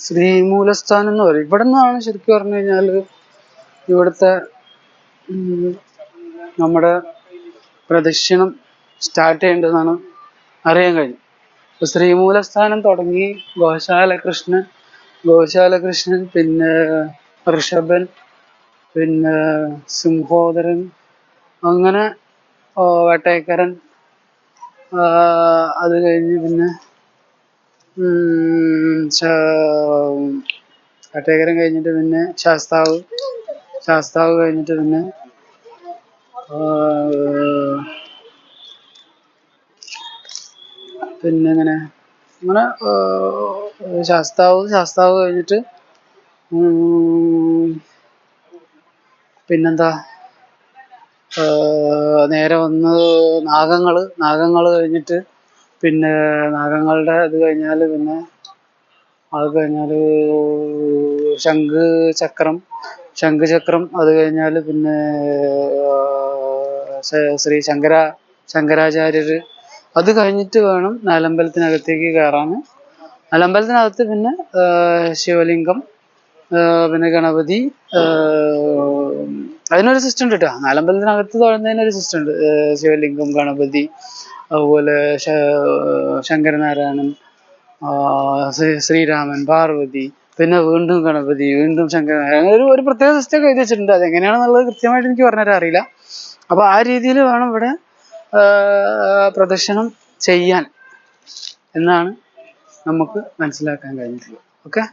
ശ്രീമൂലസ്ഥാനം എന്ന് പറയും. ഇവിടെ നിന്നാണ് ശരിക്കും പറഞ്ഞു കഴിഞ്ഞാൽ ഇവിടുത്തെ നമ്മുടെ പ്രദക്ഷിണം സ്റ്റാർട്ട് ചെയ്യേണ്ടതെന്നാണ് അറിയാൻ കഴിഞ്ഞു. ഇപ്പൊ ശ്രീമൂലസ്ഥാനം തുടങ്ങി ഗോശാലകൃഷ്ണൻ, പിന്നെ ഋഷഭൻ, പിന്നെ സിംഹോദരൻ, അങ്ങനെ വേട്ടേക്കരൻ, അത് കഴിഞ്ഞ് പിന്നെ വേട്ടേക്കരൻ കഴിഞ്ഞിട്ട് പിന്നെ ശാസ്താവ് കഴിഞ്ഞിട്ട് പിന്നെ അങ്ങനെ ശാസ്താവ് കഴിഞ്ഞിട്ട് പിന്നെന്താ നേരെ വന്ന് നാഗങ്ങള് കഴിഞ്ഞിട്ട് പിന്നെ നാഗങ്ങളുടെ അത് കഴിഞ്ഞാല് ശംഖുചക്രം അത് കഴിഞ്ഞാല് പിന്നെ ശ്രീ ശങ്കരാചാര്യര്. അത് കഴിഞ്ഞിട്ട് വേണം നാലമ്പലത്തിനകത്തേക്ക് കയറാന്. നാലമ്പലത്തിനകത്ത് പിന്നെ ശിവലിംഗം, പിന്നെ ഗണപതി, അതിനൊരു സിസ്റ്റം ഉണ്ട് കേട്ടോ. നാലമ്പലത്തിനകത്ത് തൊഴുന്നതിനൊരു സിസ്റ്റം ഉണ്ട്. ശിവലിംഗം, ഗണപതി, അതുപോലെ ശങ്കരനാരായണൻ, ശ്രീരാമൻ, പാർവതി, പിന്നെ വീണ്ടും ഗണപതി, വീണ്ടും ശങ്കരനാരായണൻ, ഒരു പ്രത്യേക സിസ്റ്റം എഴുതി വെച്ചിട്ടുണ്ട്. അതെങ്ങനെയാണെന്നുള്ളത് കൃത്യമായിട്ട് എനിക്ക് പറഞ്ഞുതരാൻ അറിയില്ല. അപ്പൊ ആ രീതിയിൽ വേണം ഇവിടെ പ്രദക്ഷിണം ചെയ്യാൻ എന്നാണ് നമുക്ക് മനസ്സിലാക്കാൻ കഴിഞ്ഞിട്ടുള്ളത്. ഓക്കെ.